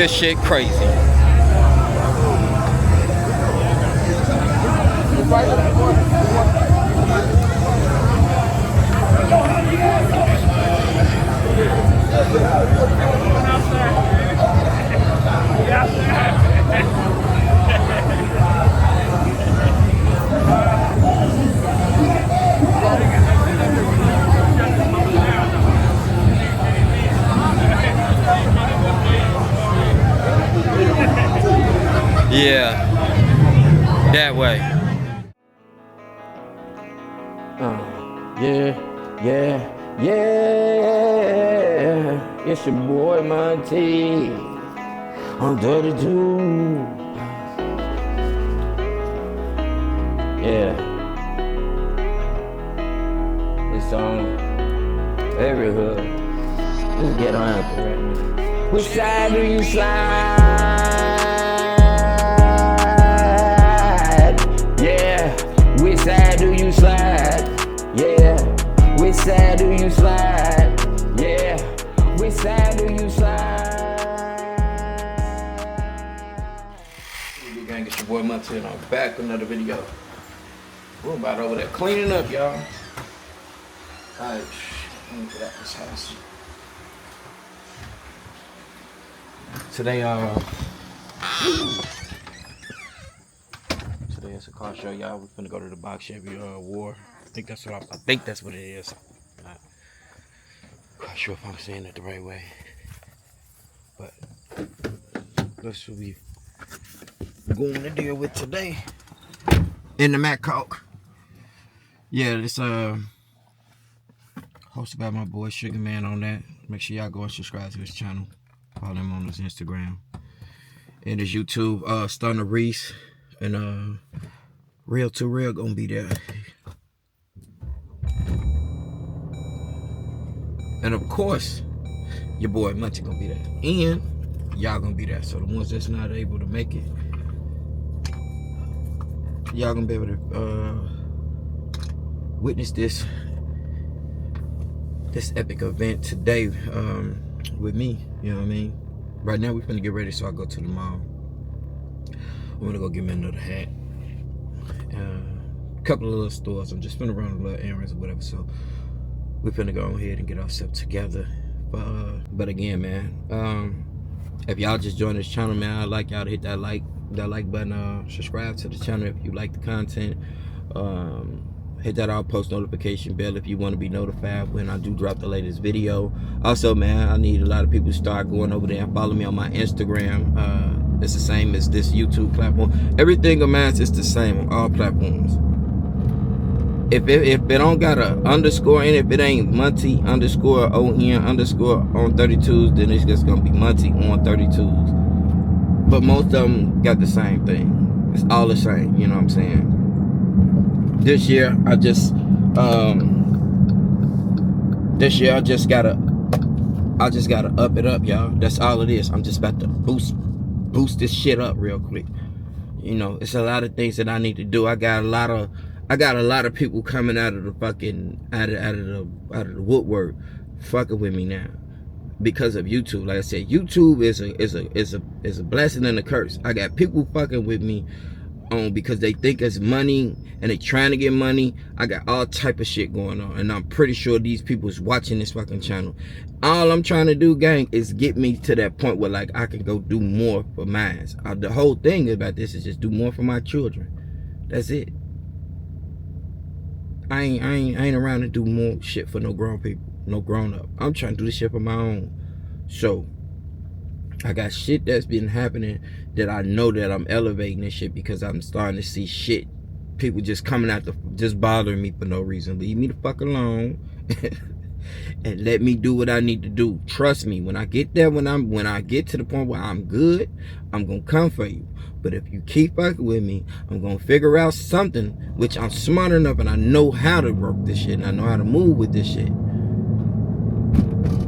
This shit crazy. Yeah, that way. Yeah. It's your boy Monty. I'm 32. Yeah. This song, very hood. Let's get on out there right now. Which side do you slide? Yeah. Which side do you slide? Yeah. Which side do you slide? Yeah. Which side do you slide? Hey gang, it's your boy Monty and I'm back with another video. We're about over there cleaning up, y'all. Alright, let me get out this house. Today it's a car show, y'all. We're finna go to the box Chevy War. I think that's what it is. I'm not quite sure if I'm saying it the right way, but that's what we going to deal with today in the Mac Coke. Yeah, this hosted by my boy Sugar Man on that. Make sure y'all go and subscribe to his channel. Follow him on his Instagram and his YouTube. Stunner Reese and Real to Real gonna be there. And of course, your boy Munchie gonna be there. And y'all gonna be there. So the ones that's not able to make it, y'all gonna be able to witness this epic event today with me. You know what I mean? Right now we finna get ready so I go to the mall. I'm gonna go get me another hat. A couple of little stores. I'm just finna run a little errands or whatever. So we finna go ahead and get ourselves together. But again, man, if y'all just joined this channel, man, I'd like y'all to hit that like button. Subscribe to the channel if you like the content. Hit that all post notification bell if you want to be notified when I do drop the latest video. Also, man, I need a lot of people to start going over there and follow me on my Instagram. It's the same as this YouTube platform. Everything of mine is the same on all platforms. If it don't got a underscore in it, if it ain't Monty underscore ON underscore on 32s, then it's just gonna be Monty on 32s. But most of them got the same thing. It's all the same, you know what I'm saying? This year I just gotta up it up, y'all. That's all it is. I'm just about to boost this shit up real quick. You know, it's a lot of things that I need to do. I got a lot of people coming out of the fucking out of the woodwork fucking with me now because of YouTube. Like I said, YouTube is a blessing and a curse. I got people fucking with me because they think it's money and they trying to get money. I got all type of shit going on, and I'm pretty sure these people is watching this fucking channel. All I'm trying to do, gang, is get me to that point where like I can go do more for mine. The whole thing about this is just do more for my children. That's it. I ain't around to do more shit for no grown people, no grown up. I'm trying to do this shit for my own. So I got shit that's been happening that I know that I'm elevating this shit because I'm starting to see shit. People just coming out just bothering me for no reason. Leave me the fuck alone and let me do what I need to do. Trust me, when I get there, when I get to the point where I'm good, I'm gonna come for you. But if you keep fucking with me, I'm gonna figure out something which I'm smart enough and I know how to work this shit and I know how to move with this shit.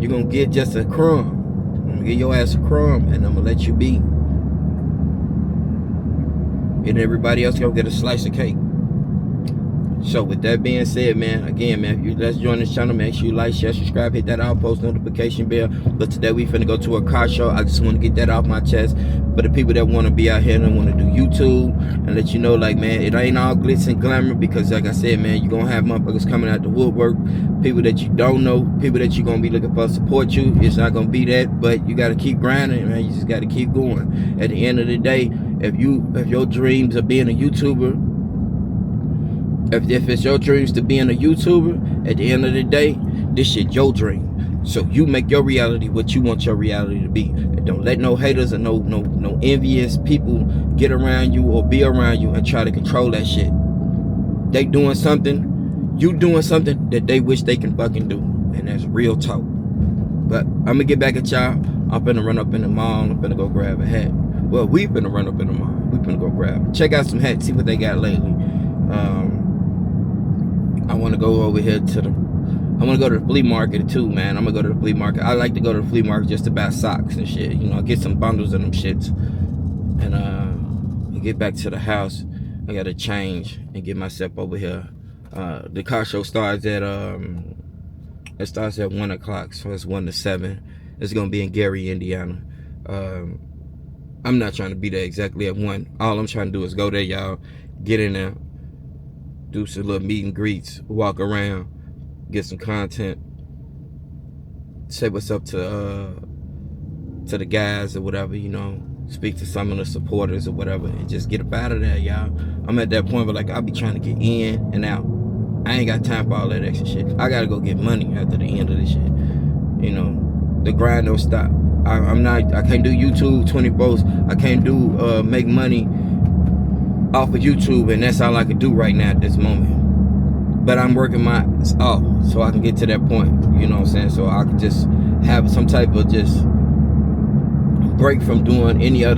You're gonna get just a crumb. I'm gonna give your ass a crumb and I'm gonna let you be. And everybody else gonna get a slice of cake. So with that being said, man, again, man, if you let's join this channel, make sure you like, share, subscribe, hit that post notification bell. But today we finna go to a car show. I just want to get that off my chest. For the people that want to be out here and want to do YouTube and let you know, like, man, it ain't all glitz and glamour, because like I said, man, you're gonna have motherfuckers coming out the woodwork, people that you don't know, people that you're gonna be looking for to support you. It's not gonna be that, but you gotta keep grinding, man. You just gotta keep going. At the end of the day, if your dreams of being a YouTuber, if it's your dreams to being a YouTuber, at the end of the day, this shit your dream. So you make your reality what you want your reality to be. And don't let no haters or no envious people get around you or be around you and try to control that shit. They doing something, you doing something that they wish they can fucking do. And that's real talk. But I'm gonna get back at y'all. I'm finna run up in the mall. I'm finna go grab a hat. Well, we finna run up in the mall. We finna go grab. Check out some hats, see what they got lately. I want to go over here to the, I want to go to the flea market too, man. I'm going to go to the flea market. I like to go to the flea market just to buy socks and shit. You know, get some bundles of them shits. And get back to the house. I got to change and get myself over here. The car show starts at, it starts at 1 o'clock. So it's 1 to 7. It's going to be in Gary, Indiana. I'm not trying to be there exactly at 1. All I'm trying to do is go there, y'all. Get in there. Do some little meet and greets, walk around, get some content, say what's up to the guys or whatever, you know, speak to some of the supporters or whatever, and just get up out of there, y'all. I'm at that point where, like, I'll be trying to get in and out. I ain't got time for all that extra shit. I gotta go get money after the end of this shit. You know, the grind don't stop. I can't do YouTube 24. I can't do make money off of YouTube, and that's all I can do right now at this moment. But I'm working my off so I can get to that point, you know what I'm saying? So I can just have some type of just break from doing any and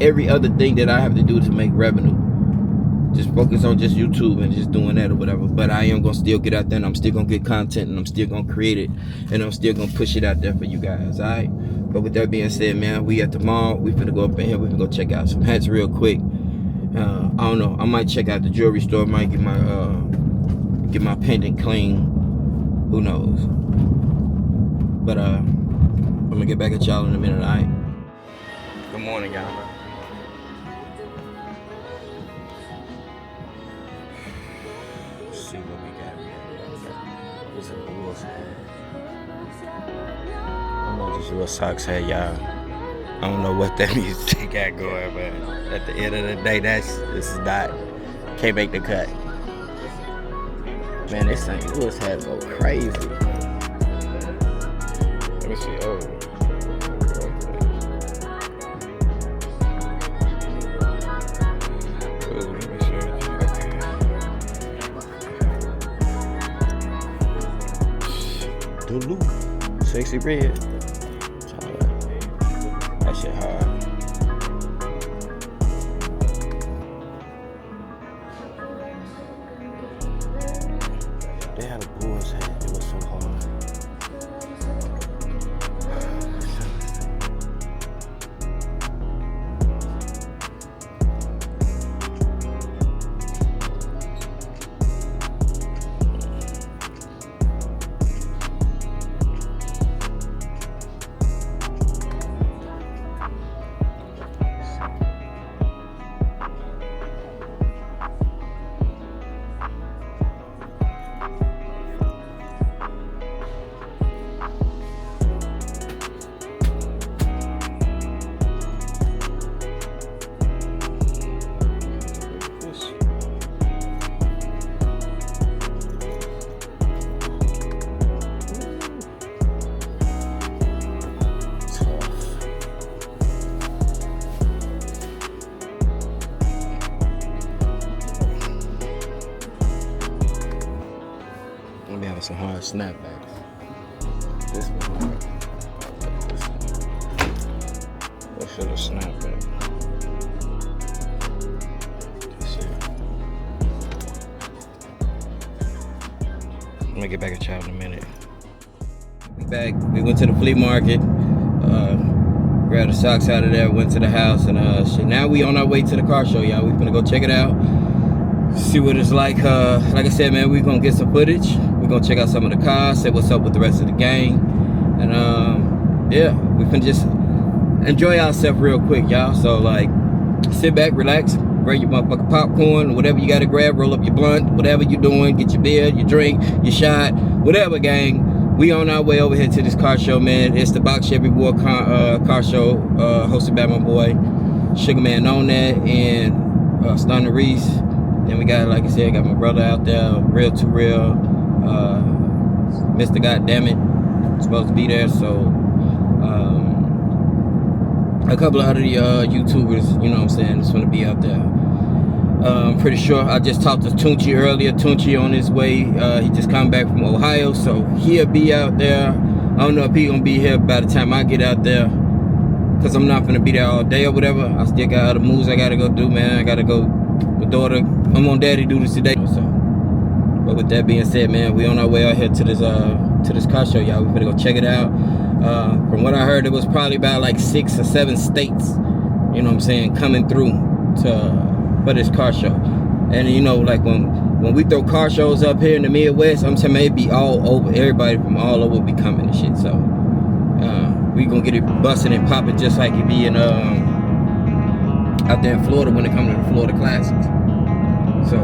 every other thing that I have to do to make revenue. Just focus on just YouTube and just doing that or whatever. But I am gonna still get out there, and I'm still gonna get content, and I'm still gonna create it, and I'm still gonna push it out there for you guys, alright? But with that being said, man, we at the mall. We finna go up in here. We finna go check out some hats real quick. I don't know. I might check out the jewelry store. Might get my pendant clean. Who knows? But I'm gonna get back at y'all in a minute, alright? Good morning, y'all. Let's see what we got. What's in the woods? Just little socks hat, y'all. I don't know what that means they got going, but at the end of the day, this is not, can't make the cut. Man, this St. Louis hat go crazy. Let me see. Oh, let me see. Okay. Dulu, sexy red. That shit hard. They had a Bulls hat. It was so hard. Some hard snapbacks. This one hard. Let's show the snapback. I'm gonna get back at y'all in a minute. We back. We went to the flea market. Grabbed the socks out of there. Went to the house and shit. Now we on our way to the car show, y'all. We finna go check it out. see what it's like. Like I said, man, we're gonna get some footage. We're gonna check out some of the cars, say what's up with the rest of the gang, and yeah, we can just enjoy ourselves real quick, y'all. So like, sit back, relax, grab your motherfucking popcorn, whatever you gotta grab, roll up your blunt, whatever you're doing, get your beer, your drink, your shot, whatever, gang. We on our way over here to this car show, man. It's the Box Chevy War car show, hosted by my boy Sugar Man on that, and Stunner Reese. Then we got, like I said, got my brother out there, Real to Real, Mr. Goddammit, supposed to be there. So a couple of other YouTubers, you know what I'm saying, is gonna be out there. I'm pretty sure. I just talked to Tunchi earlier. Tunchi on his way. He just come back from Ohio, so he'll be out there. I don't know if he gonna be here by the time I get out there, cause I'm not gonna be there all day or whatever. I still got other moves I gotta go do, man. I gotta go. My daughter, I'm on daddy duties today. So, but with that being said, man, we on our way out here to this car show, y'all. We better go check it out. From what I heard, it was probably about like 6 or 7 states, you know what I'm saying, coming through for this car show. And you know, like when we throw car shows up here in the Midwest, I'm saying maybe all over, everybody from all over be coming and shit. So we gonna get it busting and popping just like it be in out there in Florida when it comes to the Florida Classics. So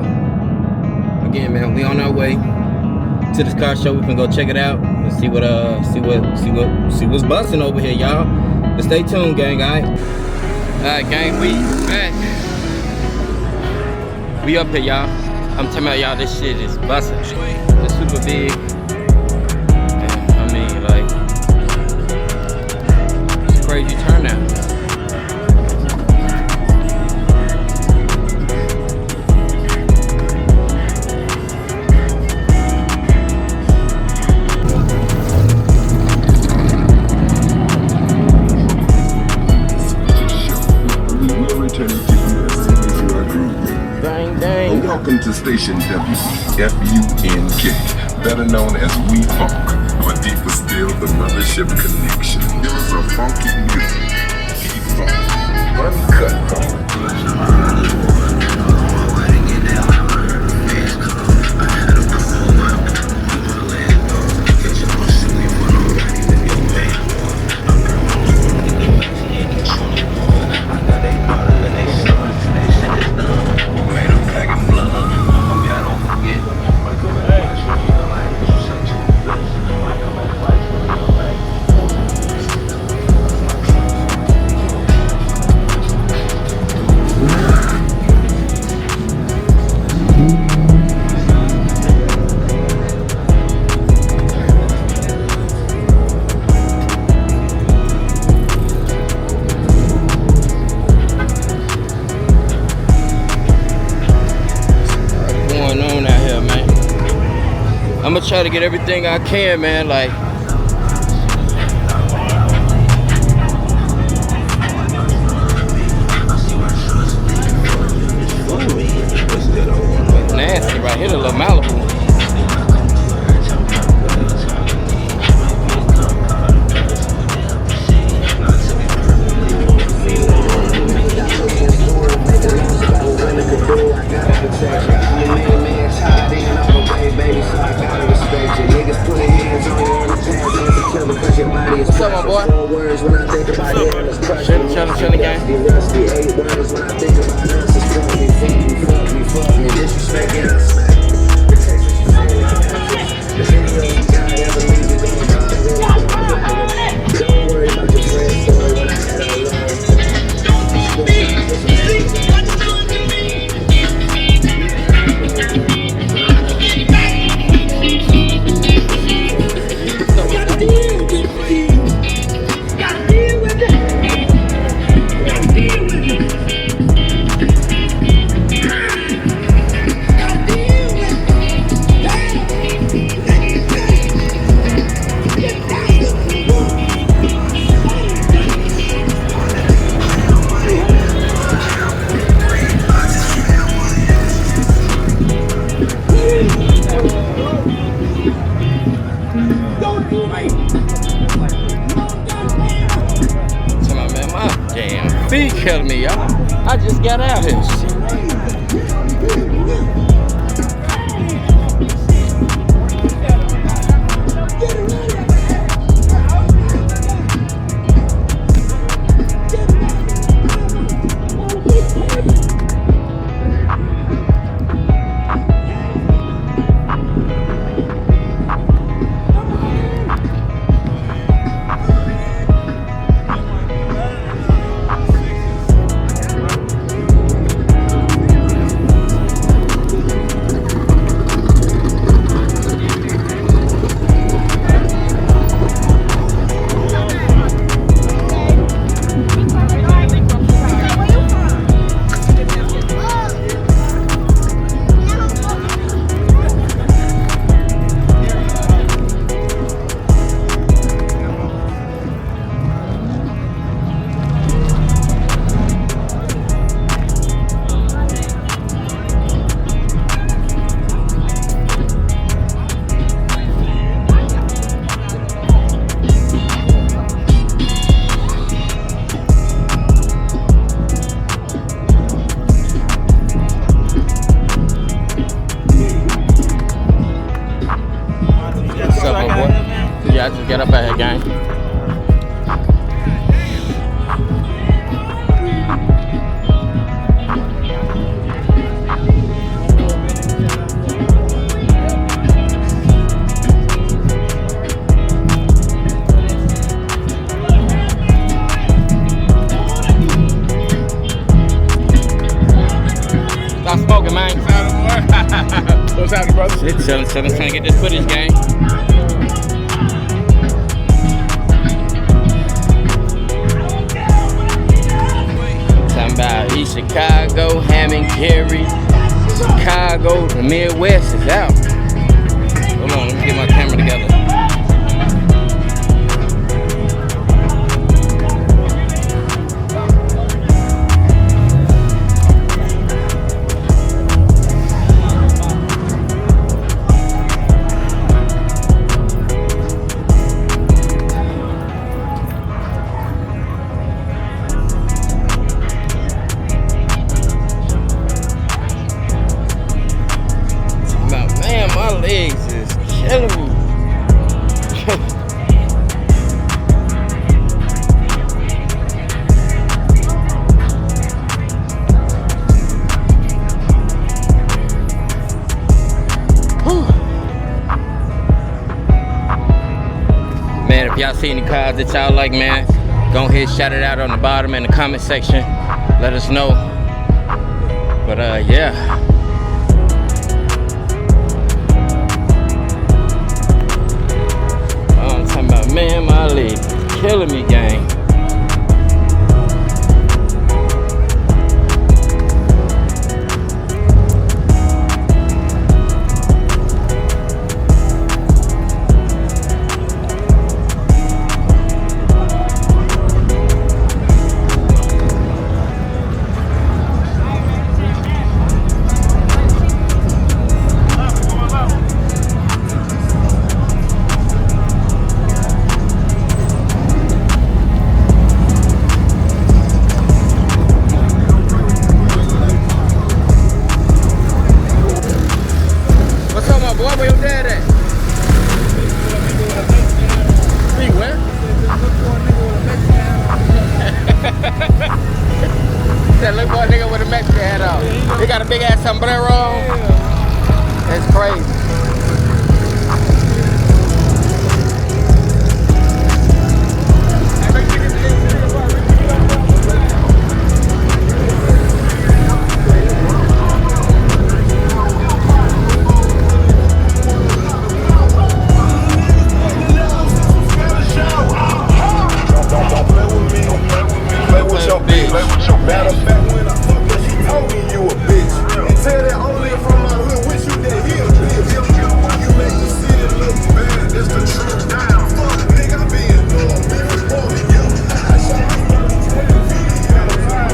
again, man, we on our way to this car show. We can go check it out and see what's busting over here, y'all. But stay tuned, gang. All right, gang, we back. We up here, y'all. I'm telling y'all, this shit is busting. It's super big. I mean, like, it's a crazy turnout. Welcome to station WFUNK, better known as We Funk, but deeper still, the mothership connection. It was a funky music, E-Funk, uncut funk. I'm gonna try to get everything I can, man. Like, nasty right here, a little Malibu. What's up, my boy? Chillin', gang. Feet killing me, y'all. I just got out here. gang. Stop smoking, man. What's happening, brother? Shit, chillin', trying to get this footage, gang. Talking about East Chicago, Hammond, Cary, Chicago, the Midwest is out. Hold on, let me get my camera together. My legs is killing me. Man, if y'all see any cars that y'all like, man, go ahead, shout it out on the bottom in the comment section. Let us know. But yeah. Man, my leg killing me, gang. Where your dad at? Flea, where? That little boy nigga with a Mexican hat on. He got a big ass sombrero on. That's crazy. Matter of fact, when I fuck her, she told me you a bitch. And tell that only from my hood, wish you that he a bitch. You make the city look bad, that's the truth. Fuck, nigga, I been doing millions more than you. I shot you on the 20 video.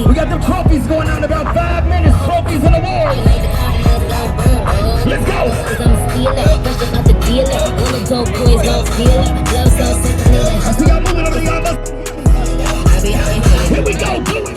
We got the trophies going on in about 5 minutes. Trophies and awards. Let's go. I see y'all moving over the other. Here we go. Do it.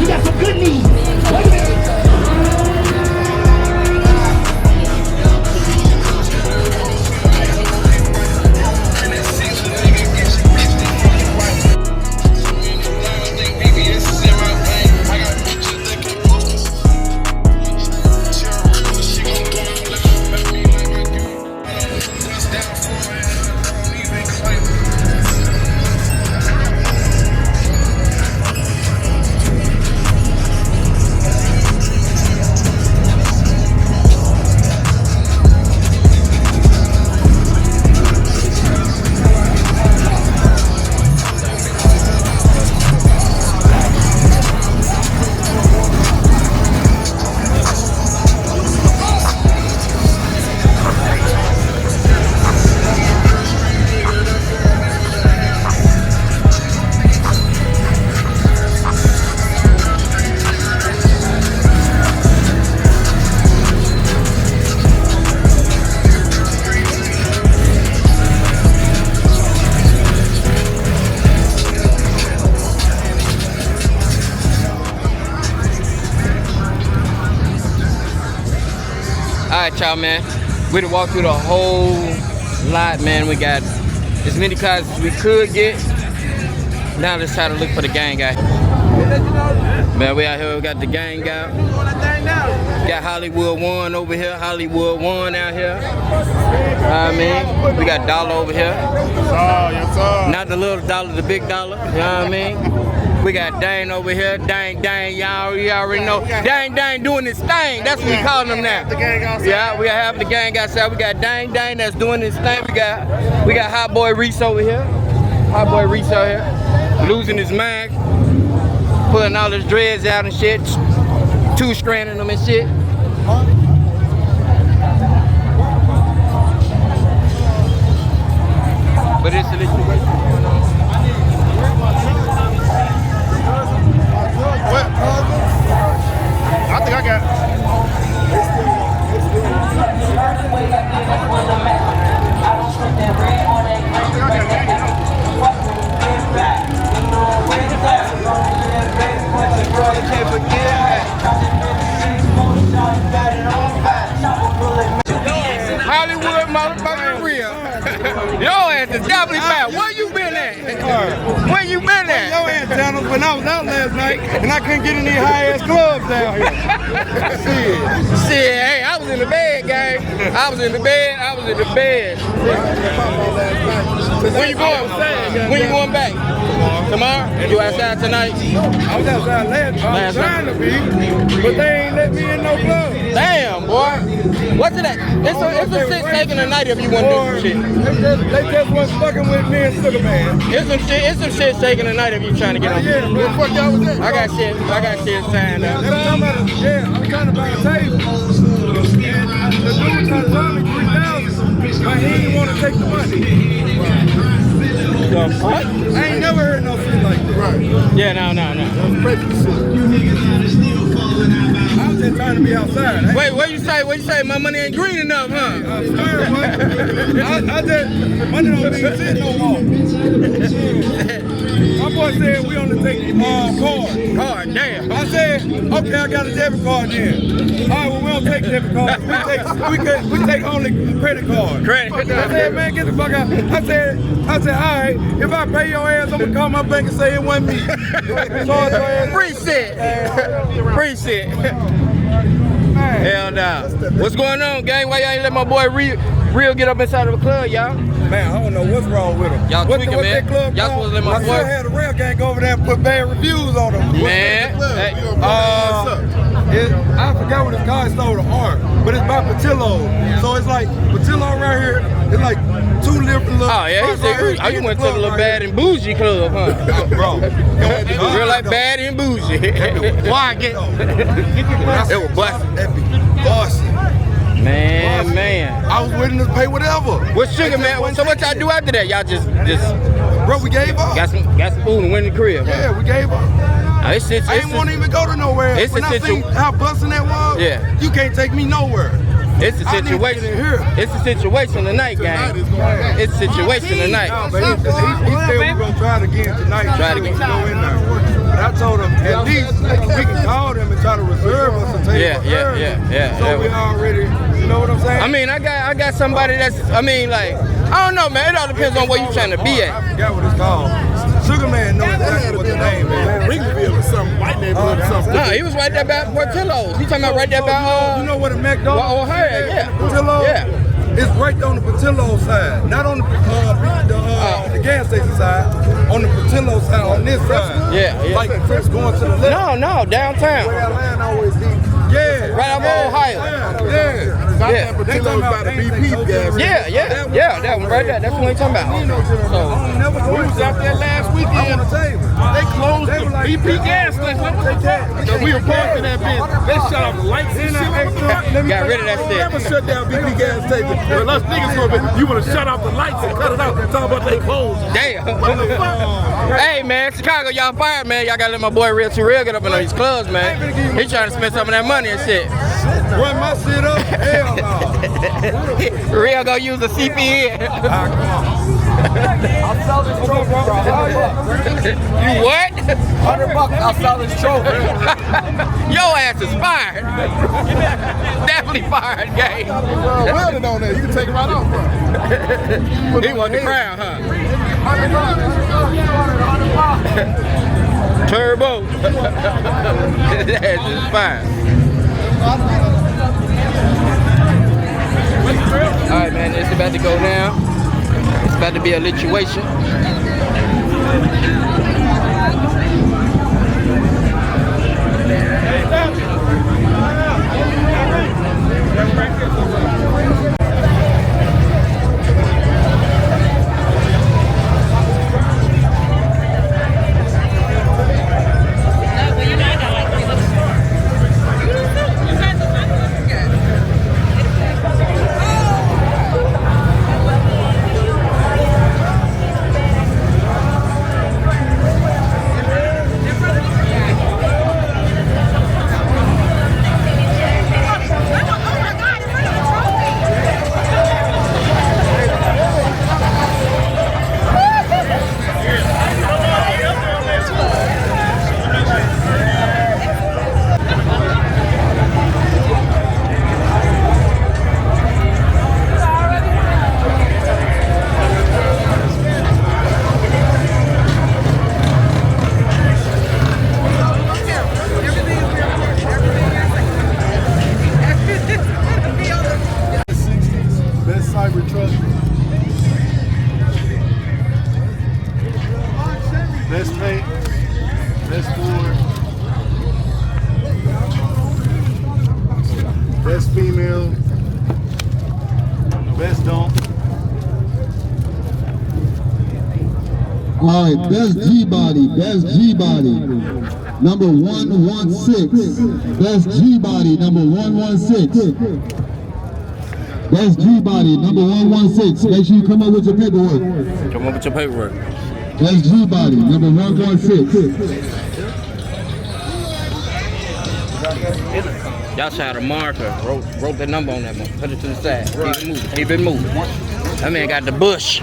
You got some good news. Wait a minute. Alright, y'all, man. We done walked through the whole lot, man. We got as many cars as we could get. Now let's try to look for the gang guy. Man, we out here, we got the gang out. Got Hollywood 1 over here, Hollywood 1 out here. I mean, we got Dollar over here. Not the little dollar, the big dollar. You know what I mean? We got Dang over here. Dang, y'all already know. Dang doing his thing. That's what we calling him now. Yeah, we have the gang outside. We got Dang that's doing his thing. We got Hot Boy Reese over here. Hot Boy Reese out here. Losing his mind. Pulling all his dreads out and shit. Two-stranding them and shit. But it's a little situation going on. What? I think I got. Hollywood motherfucking real. Your ass is definitely bad. Where you been at? Where you been at? Your ass channels when I was out last night and I couldn't get in these high ass clubs down here. Shit, hey, I was in the bed, gang. I was in the bed. When you going? When you going back? Tomorrow? You outside tonight? I was outside last night. I was trying to be, but they ain't let me in no club. Damn, boy. What's it at? It's a shit taking a night if you want to do some shit. They just was fucking with me and Sugar Man. It's some shit shaking the night if you trying to get on. Yeah, where the fuck y'all was at? I got shit signed up. I'm trying to buy a table. And the dude tried to tell me 3,000, but he didn't want to take the money. What? I ain't never heard no shit like that. Right. Yeah, no. I was just trying to be outside. Wait, what you say? My money ain't green enough, huh? I swear, money don't mean shit no more. My boy said we only take card, damn. I said, okay, I got a debit card then. All right, well, we don't take debit cards. We take only credit cards. Credit. I said, man, get the fuck out. I said, all right, if I pay your ass, I'm gonna call my bank and say it wasn't me. Appreciate. Hell no. What's going on, gang? Why y'all ain't let my boy Real get up inside of the club, y'all? Man, I don't know what's wrong with him. Y'all tweaking, man. That club y'all supposed to let my boy. I still had a Real gang go over there and put bad reviews on him. Man. I forgot what it's called. It's over the art, but it's by Patillo. So it's like Patillo right here. It's like two different little. Oh yeah, he said, you went to the little bad and bougie club, huh? Bro, real like bad and bougie. Why get? It was busting. Man. I was willing to pay whatever. What's Sugar, man? So what y'all do after that? Y'all just bro, we gave up. Got some food and went in the crib. Huh? Yeah, we gave up. I ain't want to even go to nowhere. When I seen how busting that was, you can't take me nowhere. It's a situation. It's a situation tonight, gang. It's a situation tonight. He said we're gonna try it again tonight. Try it again. Go in there. But I told him at least we can call them and try to reserve us a table. Yeah. So we already, you know what I'm saying? I mean, I got somebody that's. I mean, like, I don't know, man. It all depends on where you trying to be at. I forgot what it's called. Sugar Man knows exactly what the name is. Ringville or something, white neighborhood or something. No, he was right there by Portillo's. He talking about right there by you know what a McDonald's? O'Hare, yeah. Portillo? Yeah. It's right on the Portillo side, not on the gas station side. On the Portillo side, on this side. Yeah. Like Chris going to the left. No, downtown. Where that land always be. Yeah. Right off Ohio. Yeah. They talking about the BP gas. Yeah, that one right there. That's what we talking about. We was out there last weekend. They closed the BP gas station. So we were parking that bitch. They shut off the lights and shit. Got rid of that shit. Never shut down BP gas station. Well, us niggas you would have shut off the lights and cut it out. Talk about they closed. Damn. Hey man, Chicago, y'all fired, man. Y'all gotta let my boy Real get up in these clubs, man. He trying to spend some of that money and shit. Run my shit up? Hell no. Real gonna use the CPN. I'll sell this trophy, bro. You what? $100, I'll sell this trophy. Your ass is fired. Definitely fired, gang. Welded on there. You can take it right off, bro. He want the crown, huh? Turbo. His ass is fired. Alright, man, it's about to go down. It's about to be a lituation. Best cyber truck. Best paint. Best Ford. Best female. Best dump. All right, best G-body, number 116. Best G-body, number 116. Best G-body, number 116. Make sure you come up with your paperwork. Come up with your paperwork. Best G-body, number 116. Y'all shot a marker, wrote the number on that one, put it to the side. Keep it moving. That man got the bush.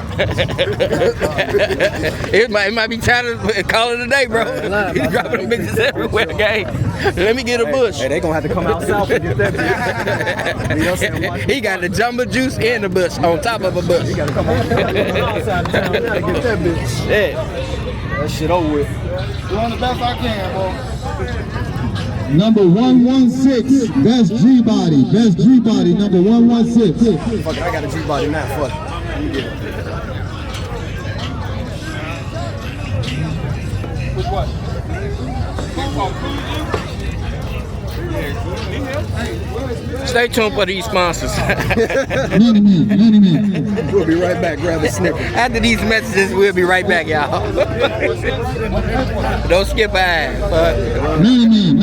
it might be time to call it a day, bro. He's dropping them bitches everywhere, gang. Let me get a bush. Hey, they gonna have to come out south and get that bitch. He got the jumbo juice and the bush on top of a bush. He gotta come out outside of town. We gotta get that bitch. Yeah. That shit over with. Doing the best I can, bro. Number 116, best G-body, number 116. Fuck it, I got a G-body now, fuck it. You get it. Which one? Stay tuned for these sponsors. Many men. We'll be right back, grab a snippet. After these messages, we'll be right back, y'all. Don't skip ass. Many men.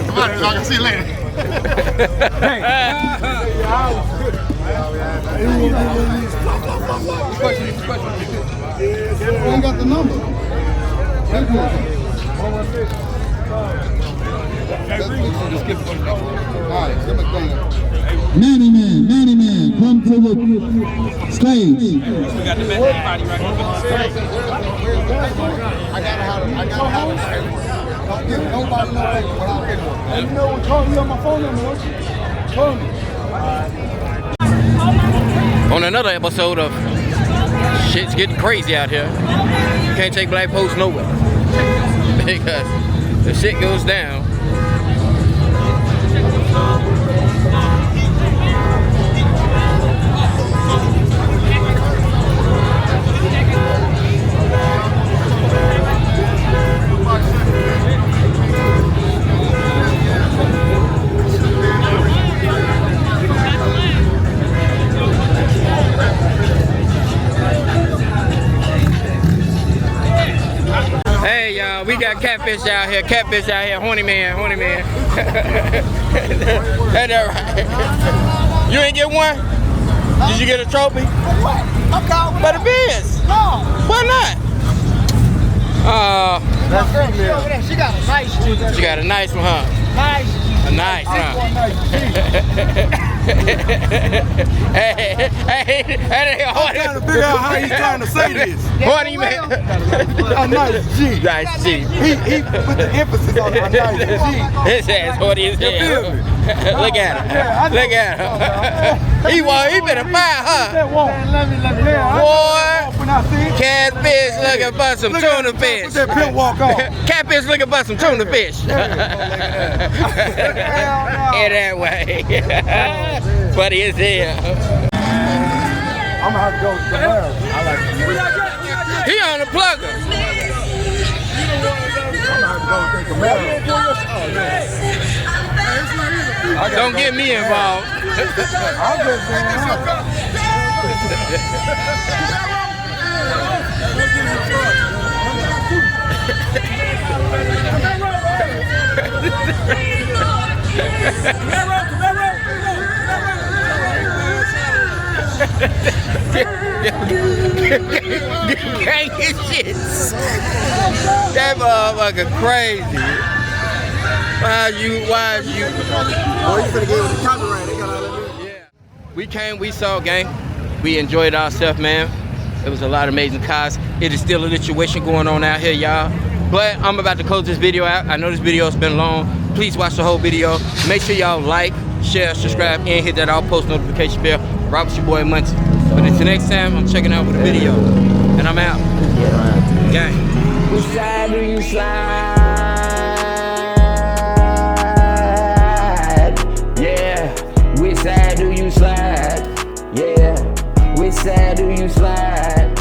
Come on, I can see you later. We ain't got the number. Many men, come to the stage. We got the best body right here. I gotta have don't give nobody no paper without paperwork. And you know what, call me on my phone number, won't you? Call me. On another episode of Shit's Getting Crazy Out Here. You can't take black folks nowhere. Because the shit goes down. Hey y'all, we got catfish out here, horny man. Ain't that right? You ain't get one? Did you get a trophy? I'm calling For the biz? No. Why not? That girl over there, she got a nice G. She got a nice one, huh? Nice. A nice one. Hey, I'm trying to figure out how he's trying to say this. horny man. A nice G. Nice G. He put the emphasis on a nice G. His ass horny as You feel hell. me? Look at him. Look at him. He been a fire, huh? Let me. Boy, When I see it, catfish looking for some tuna fish. put that pimp walk on. Catfish looking for some tuna fish. In that way. Funny as hell. I'm gonna have to go to Camaro. I like Camaro. He on the plugger. I'm gonna have to go to Camaro. Don't get me involved. I'm just Gang his shit. That motherfucker crazy. Why you? Oh, you finna get with the copyright. They got all that. Yeah. We came, we saw, gang. We enjoyed ourselves, man. It was a lot of amazing cars. It is still a situation going on out here, y'all. But I'm about to close this video out. I know this video has been long. Please watch the whole video. Make sure y'all like, share, subscribe, and hit that all post notification bell. Rock with your boy Muncie. But until next time, I'm checking out with a video. And I'm out. Gang. Which side do you slide? Yeah, which side do you you slide? Yeah, which side do you slide?